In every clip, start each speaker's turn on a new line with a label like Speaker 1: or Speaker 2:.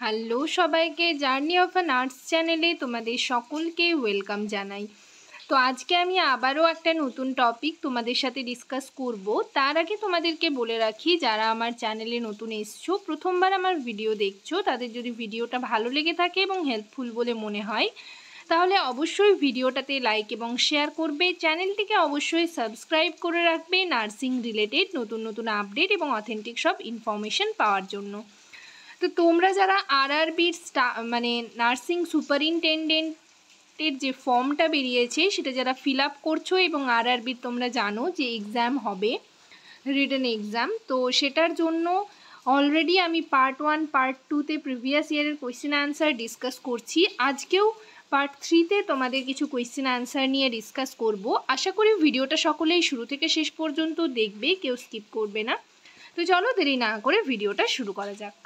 Speaker 1: Hello সবাইকে, journey of a nurse চ্যানেলে তোমাদের সকলকে ওয়েলকাম জানাই। তো আজকে আমি আবারও একটা নতুন টপিক তোমাদের সাথে ডিসকাস করব। তার আগে তোমাদেরকে বলে রাখি, যারা আমার চ্যানেলে নতুন এসছো, প্রথমবার আমার ভিডিও দেখছো, তাদের যদি ভিডিওটা ভালো লেগে থাকে এবং হেল্পফুল বলে মনে হয়, তাহলে অবশ্যই ভিডিওটাতে লাইক এবং শেয়ার করবে। চ্যানেলটিকে অবশ্যই সাবস্ক্রাইব করে রাখবে নার্সিং রিলেটেড নতুন নতুন আপডেট এবং অথেন্টিক সব ইনফরমেশন পাওয়ার জন্য। তো তোমরা যারা আরআরবির মানে নার্সিং সুপারিনটেন্ডেন্টের যে ফর্মটা বেরিয়েছে সেটা যারা ফিল আপ করছো এবং আরআরবির তোমরা জানো যে এক্সাম হবে, রিটেন এক্সাম, তো সেটার জন্য অলরেডি আমি পার্ট 1 পার্ট 2তে প্রিভিয়াস ইয়ারের কোয়েশ্চেন অ্যান্সার ডিসকাস করছি। আজকেও পার্ট 3তে তোমাদের কিছু কোয়েশ্চেন অ্যান্সার নিয়ে ডিসকাস করব। আশা করি ভিডিওটা সকলেই শুরু থেকে শেষ পর্যন্ত দেখবে, কেউ স্কিপ করবে না। তো চলো দেরি না করে ভিডিওটা শুরু করা যাক।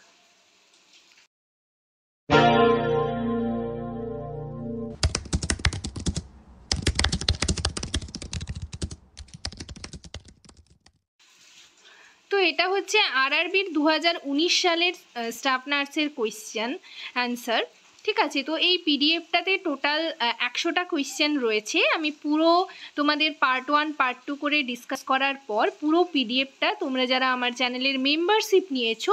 Speaker 1: তো এটা হচ্ছে আরআরবির 2019 সালের স্টাফ নার্সের কোয়েশ্চেন অ্যান্সার, ঠিক আছে। তো এই পিডিএফটাতে টোটাল 100টা কোয়েশ্চেন রয়েছে। আমি পুরো তোমাদের পার্ট 1 পার্ট 2 করে ডিসকাস করার পর পুরো পিডিএফটা তোমরা যারা আমার চ্যানেলের মেম্বারশিপ নিয়েছো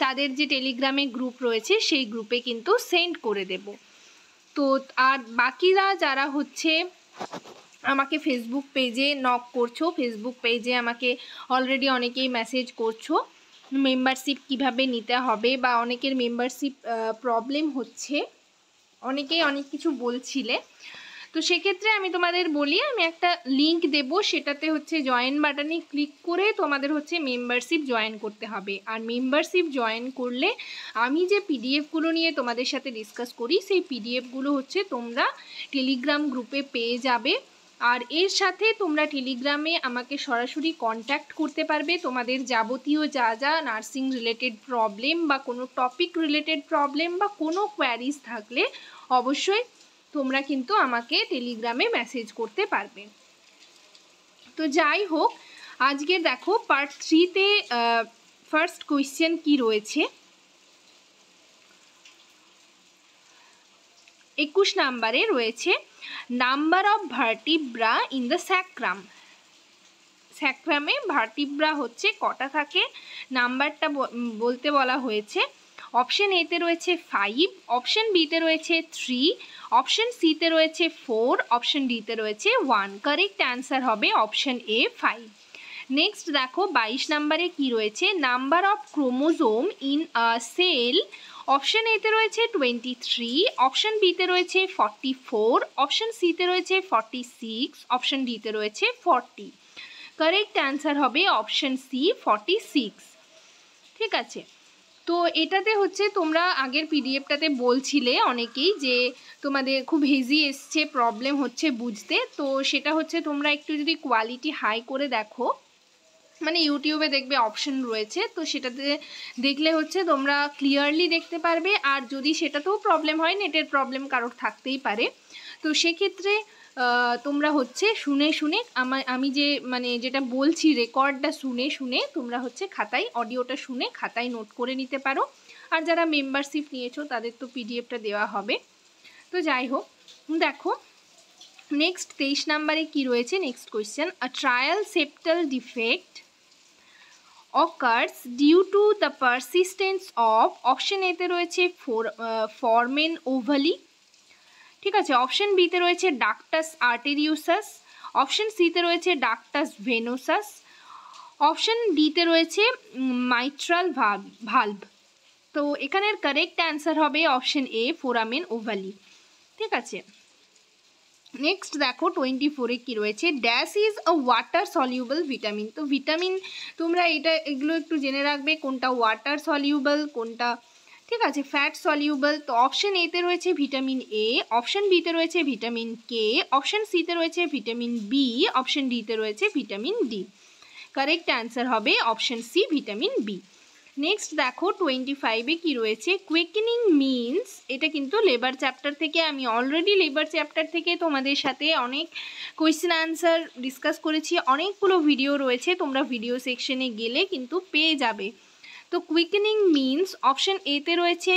Speaker 1: তাদের যে টেলিগ্রামে গ্রুপ রয়েছে সেই গ্রুপে কিন্তু সেন্ড করে দেব। তো আর বাকিরা যারা হচ্ছে আমাকে ফেসবুক পেজে নক করছো, ফেসবুক পেজে আমাকে অলরেডি অনেকেই মেসেজ করছো মেম্বারশিপ কিভাবে নিতে হবে, বা অনেকের মেম্বারশিপ প্রবলেম হচ্ছে, অনেকেই অনেক কিছু বলছিলে। তো সেক্ষেত্রে আমি তোমাদের বলি, আমি একটা লিঙ্ক দেব, সেটাতে হচ্ছে জয়েন বাটনে ক্লিক করে তোমাদের হচ্ছে মেম্বারশিপ জয়েন করতে হবে। আর মেম্বারশিপ জয়েন করলে আমি যে পিডিএফগুলো নিয়ে তোমাদের সাথে ডিসকাস করি সেই পিডিএফগুলো হচ্ছে তোমরা টেলিগ্রাম গ্রুপে পেয়ে যাবে। আর এর সাথে তোমরা টেলিগ্রামে আমাকে সরাসরি কন্ট্যাক্ট করতে পারবে। তোমাদের যাবতীয় যা যা নার্সিং রিলেটেড প্রবলেম বা কোনো টপিক রিলেটেড প্রবলেম বা কোনো কোয়ারিজ থাকলে অবশ্যই তোমরা কিন্তু আমাকে টেলিগ্রামে মেসেজ করতে পারবে। তো যাই হোক, আজকে দেখো পার্ট 3তে ফার্স্ট কোয়েশ্চেন কি রয়েছে। 21 নাম্বারে রয়েছে number of vertebra in the sacrum. স্যাক্রামে ভার্টিব্রা হচ্ছে কটা থাকে, নাম্বারটা বলতে বলা হয়েছে। অপশন এতে রয়েছে 5, অপশন বিতে রয়েছে 3, অপশন সিতে রয়েছে 4, অপশন ডিতে রয়েছে 1। কারেক্ট অ্যান্সার হবে অপশন এ 5। নেক্সট দেখো 22 নাম্বারে কি রয়েছে, number of chromosome in a cell. Option এতে রয়েছে 23, অপশন বিতে রয়েছে 44, অপশন সিতে রয়েছে 46, অপশন ডিতে রয়েছে 40। কারেক্ট অ্যান্সার হবে অপশন সি 46, ঠিক আছে। তো এটাতে হচ্ছে তোমরা আগের পিডিএফটাতে বলছিলে অনেকেই যে তোমাদের খুব হেজি এসছে, প্রবলেম হচ্ছে বুঝতে। তো সেটা হচ্ছে তোমরা একটু যদি কোয়ালিটি হাই করে দেখো, মানে ইউটিউবে দেখবে অপশন রয়েছে, তো সেটাতে দেখলে হচ্ছে তোমরা ক্লিয়ারলি দেখতে পারবে। আর যদি সেটাতেও প্রবলেম হয়, নেটের প্রবলেম কারোর থাকতেই পারে, তো সেক্ষেত্রে তোমরা হচ্ছে শুনে শুনে আমি যে মানে যেটা বলছি রেকর্ডটা শুনে শুনে তোমরা হচ্ছে খাতায় অডিওটা শুনে খাতায় নোট করে নিতে পারো। আর যারা মেম্বারশিপ নিয়েছো তাদের তো পিডিএফটা দেওয়া হবে। তো যাই হোক, দেখো নেক্সট 23 নাম্বারে কি রয়েছে, next question, a trial septal defect occurs due to the persistence of, option এতে রয়েছে ফরমেন ওভালি, ঠিক আছে। অপশন বিতে রয়েছে ডাক্টাস আর্টেরিউসাস, অপশন সিতে রয়েছে ডাক্টাস ভেনোসাস, অপশন ডিতে রয়েছে মাইট্রাল ভালভ। তো এখানের কারেক্ট অ্যান্সার হবে অপশন এ ফোরামেন ওভালি, ঠিক আছে। নেক্সট দেখো 24-এ কী রয়েছে, dash is a water soluble vitamin. তো ভিটামিন তোমরা এগুলো একটু জেনে রাখবে, কোনটা ওয়াটার সলিউবল কোনটা, ঠিক আছে, ফ্যাট সলিউবল। তো অপশন এতে রয়েছে ভিটামিন এ, অপশন বিতে রয়েছে ভিটামিন কে, অপশন সিতে রয়েছে ভিটামিন বি, অপশন ডিতে রয়েছে ভিটামিন ডি। কারেক্ট অ্যান্সার হবে option C vitamin B. Next দেখো 25-এ কি রয়েছে, কুইকেনিং মিনস, এটা কিন্তু লেবার চ্যাপ্টার থেকে, আমি অলরেডি লেবার চ্যাপ্টার থেকে তোমাদের সাথে অনেক কোয়েশ্চেন আনসার ডিসকাস করেছি, অনেকগুলো ভিডিও রয়েছে, তোমরা ভিডিও সেকশনে গেলে কিন্তু পেয়ে যাবে। তো কুইকেনিং মিনস অপশন এতে রয়েছে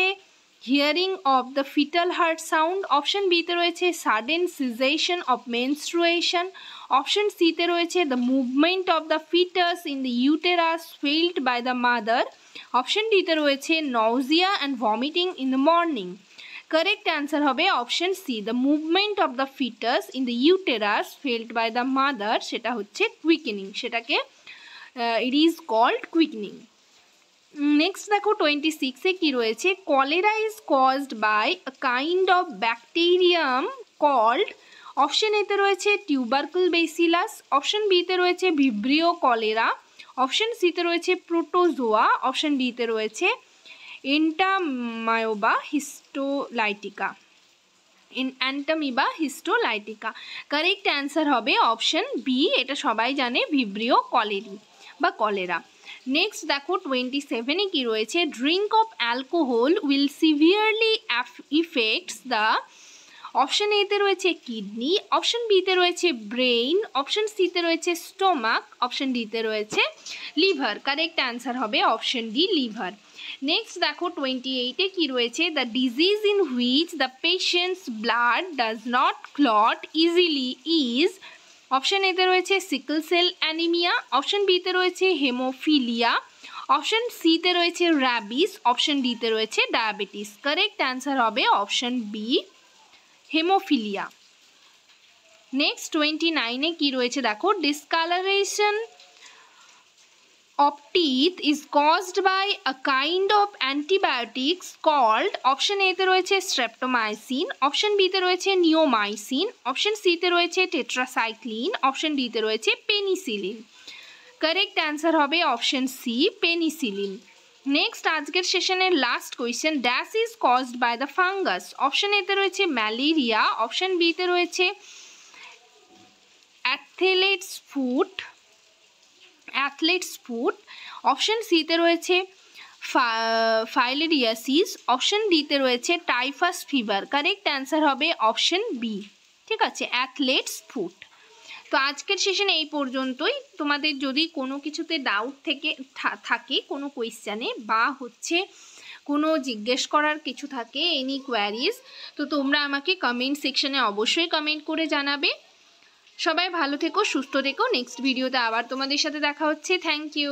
Speaker 1: hearing of the fetal heart sound. Option বিতে রয়েছে sudden cessation of menstruation. Option সিতে রয়েছে the movement of the fetus in the uterus felt by the mother. Option ডিতে রয়েছে nausea and vomiting in the morning. Correct answer হবে option C, the movement of the fetus in the uterus felt by the mother, সেটা হচ্ছে quickening, সেটাকে it is called quickening. Next দেখো 26-এ কী রয়েছে, cholera is caused by a kind of bacterium called. Option এতে রয়েছে টিউবারকুল bacillus. Option বিতে রয়েছে ভিব্রিও কলেরা। অপশন সিতে রয়েছে প্রোটোজোয়া। অপশন ডিতে রয়েছে Entamoeba histolytica. Entamoeba histolytica. Correct answer হবে অপশন বি, এটা সবাই জানে, ভিব্রিও কলেরি বা কলেরা। নেক্সট দেখো 27-এ কী রয়েছে, drink of alcohol will severely effects the. Option এতে রয়েছে কিডনি। অপশন বিতে রয়েছে ব্রেইন। অপশন সিতে রয়েছে স্টোমাক। অপশন ডিতে রয়েছে লিভার। কারেক্ট অ্যান্সার হবে অপশন ডি, লিভার। নেক্সট দেখো 28-এ কী রয়েছে, the disease in which the patients blood does not clot easily is. Option এতে রয়েছে সিকল সেল অ্যানিমিয়া। অপশন বিতে রয়েছে হেমোফিলিয়া। অপশন সিতে রয়েছে র্যাবিস। অপশন ডিতে রয়েছে ডায়াবেটিস। কারেক্ট অ্যান্সার হবে অপশন বি, হেমোফিলিয়া। নেক্সট 29-এ কী রয়েছে দেখো, discolouration of teeth is caused by a kind of antibiotics called। Option এতে রয়েছে স্ট্রেপ্টোমাইসিন। অপশন বিতে রয়েছে নিওমাইসিন। অপশন সিতে রয়েছে টেট্রাসাইক্লিন। অপশন ডিতে রয়েছে পেনিসিলিন। কারেক্ট অ্যান্সার হবে অপশন সি, পেনিসিলিন। নেক্সট আজকের সেশনের last question, dash is caused by the fungus. Option এতে রয়েছে ম্যালেরিয়া। অপশন বিতে রয়েছে অ্যাথলেটস ফুট। অপশন সিতে রয়েছে ফাইলেরিয়াসিস। অপশন ডিতে রয়েছে টাইফাস ফিভার। কারেক্ট অ্যান্সার হবে অপশন বি, ঠিক আছে, অ্যাথলেটস ফুট। তো আজকের সেশন এই পর্যন্তই। তোমাদের যদি কোনো কিছুতে ডাউট থাকে কোনো কোয়েশ্চেনে বা হচ্ছে কোনো জিজ্ঞেস করার কিছু থাকে, এনি কোয়ারিজ, তো তোমরা আমাকে কমেন্ট সেকশনে অবশ্যই কমেন্ট করে জানাবে। সবাই ভালো থেকো, সুস্থ থেকো। নেক্সট ভিডিওতে আবার তোমাদের সাথে দেখা হচ্ছে। Thank you.